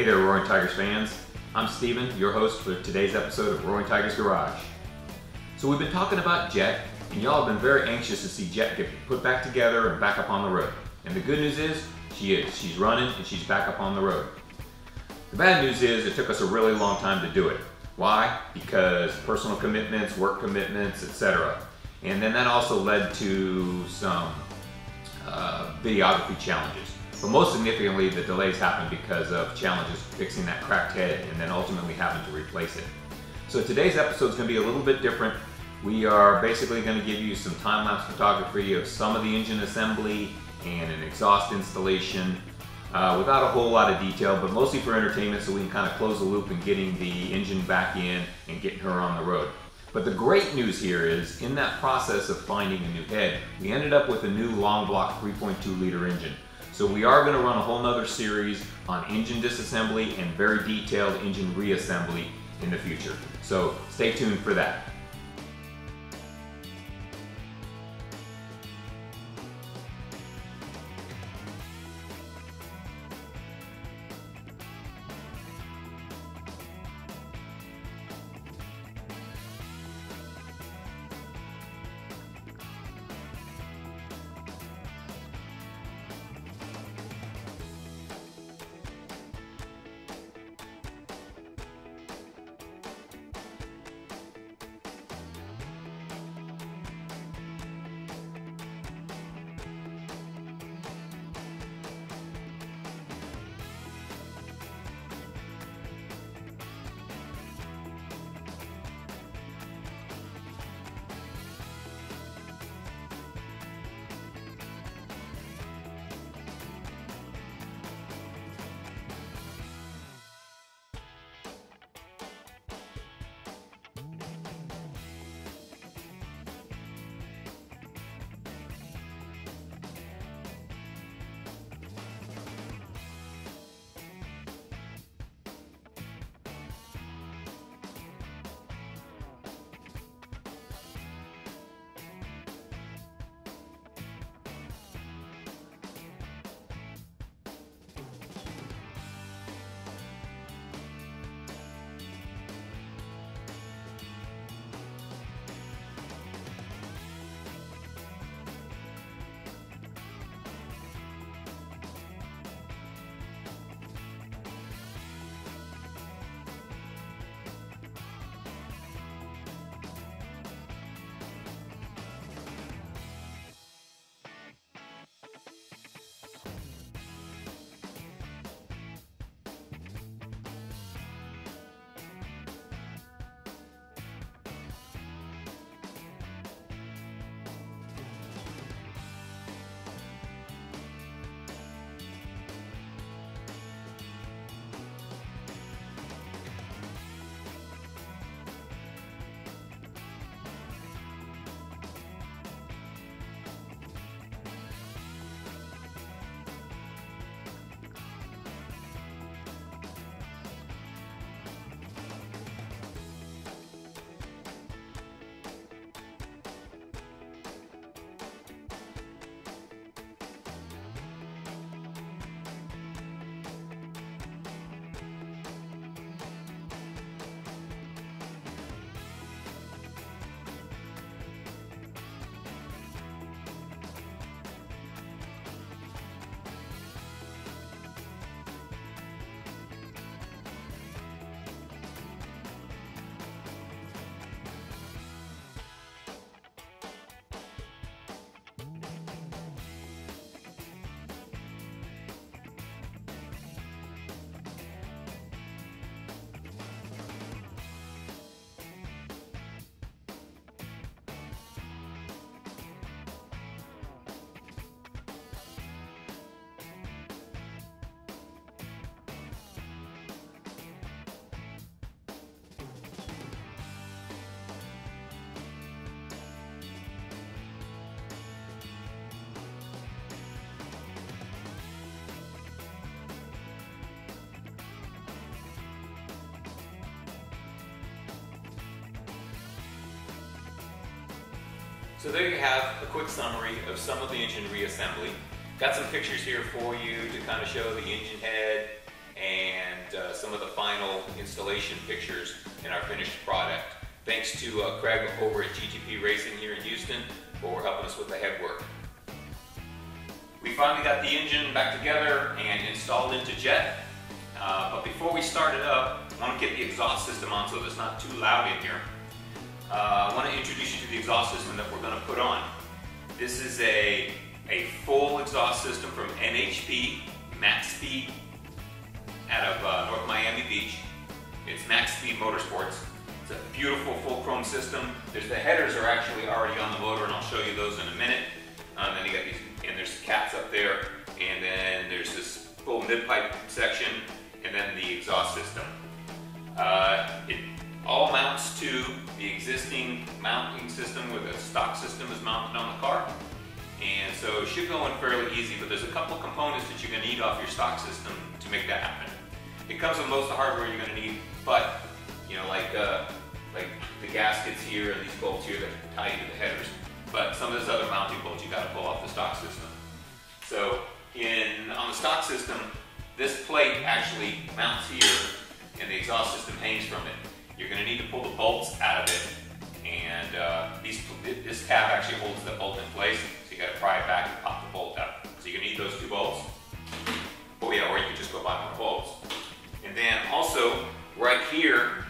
Hey there, Roaring Tigers fans. I'm Steven, your host for today's episode of Roaring Tigers Garage. So we've been talking about Jet, and y'all have been very anxious to see Jet get put back together and back up on the road. And the good news is, she is. She's running and she's back up on the road. The bad news is, it took us a really long time to do it. Why? Because personal commitments, work commitments, etc. And then that also led to some videography challenges. But most significantly, the delays happened because of challenges fixing that cracked head and then ultimately having to replace it. So today's episode is going to be a little bit different. We are basically going to give you some time-lapse photography of some of the engine assembly and an exhaust installation without a whole lot of detail, but mostly for entertainment so we can kind of close the loop in getting the engine back in and getting her on the road. But the great news here is, in that process of finding a new head, we ended up with a new long block 3.2 liter engine. So we are going to run a whole nother series on engine disassembly and very detailed engine reassembly in the future. So stay tuned for that. So there you have a quick summary of some of the engine reassembly. Got some pictures here for you to kind of show the engine head and some of the final installation pictures in our finished product. Thanks to Craig over at GTP Racing here in Houston for helping us with the headwork. We finally got the engine back together and installed into Jet. But before we start it up, I want to get the exhaust system on so it's not too loud in here. I want to introduce you to the exhaust system that we're going to put on. This is a full exhaust system from NHP Maxspeed out of North Miami Beach. It's Maxspeed Motorsports. It's a beautiful full chrome system. The headers are actually already on the motor, and I'll show you those in a minute. Then you got these, and there's caps up there, and then there's this full mid-pipe section, and then the exhaust system. It all mounts to the existing mounting system where the stock system is mounted on the car. And so it should go in fairly easy, but there's a couple of components that you're going to need off your stock system to make that happen. It comes with most of the hardware you're going to need, but you know, like the gaskets here and these bolts here that tie you to the headers. But some of this other mounting bolts you got to pull off the stock system. So on the stock system, this plate actually mounts here, and the exhaust system hangs from it. You're going to need to pull the bolts out of it, and this cap actually holds the bolt in place, so you got to pry it back and pop the bolt out. So you're going to need those two bolts. Oh yeah, or you could just go buy more bolts. And then also, right here,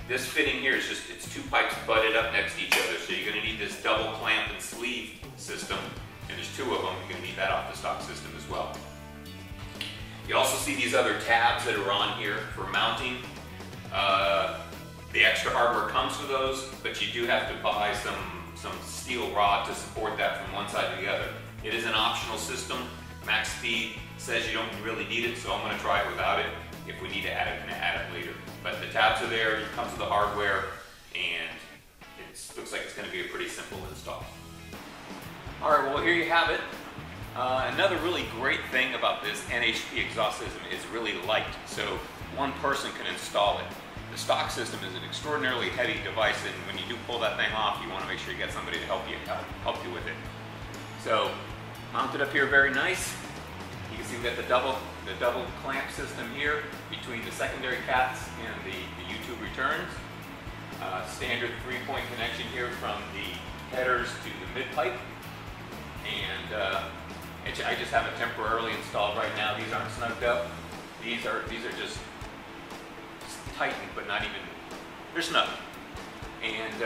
this fitting here is just, it's two pipes butted up next to each other, so you're going to need this double clamp and sleeve system, and there's two of them. You're going to need that off the stock system as well. You also see these other tabs that are on here for mounting. The extra hardware comes with those, but you do have to buy some steel rod to support that from one side to the other. It is an optional system. Maxspeed says you don't really need it, so I'm going to try it without it. If we need to add it, I'm going to add it later. But the tabs are there, it comes with the hardware, and it looks like it's going to be a pretty simple install. Alright, well here you have it. Another really great thing about this NHP exhaust system is really light, so one person can install it. The stock system is an extraordinarily heavy device, and when you do pull that thing off, you want to make sure you get somebody to help you with it. So, mounted up here very nice. You can see we've got the double clamp system here between the secondary caps and the U-tube returns. Standard 3-point connection here from the headers to the mid-pipe. And I just have it temporarily installed right now. These aren't snugged up. These are just tightened, but not even, they're snug. And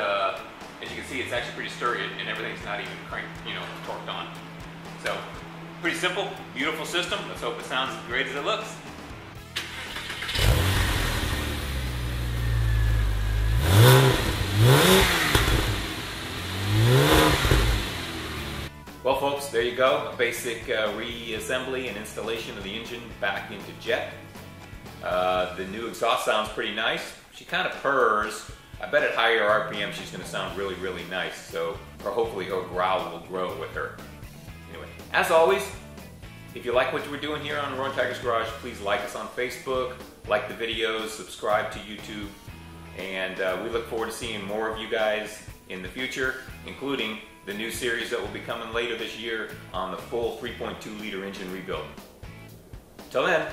as you can see, it's actually pretty sturdy, and everything's not even cranked, torqued on. So, pretty simple, beautiful system. Let's hope it sounds as great as it looks. Well folks, there you go. A basic reassembly and installation of the engine back into Jet. The new exhaust sounds pretty nice. She kind of purrs. I bet at higher RPM she's going to sound really, really nice. So, or hopefully her growl will grow with her. Anyway, as always, if you like what we're doing here on Roaring Tigers Garage, please like us on Facebook, like the videos, subscribe to YouTube, and we look forward to seeing more of you guys in the future, including the new series that will be coming later this year on the full 3.2 liter engine rebuild. Till then.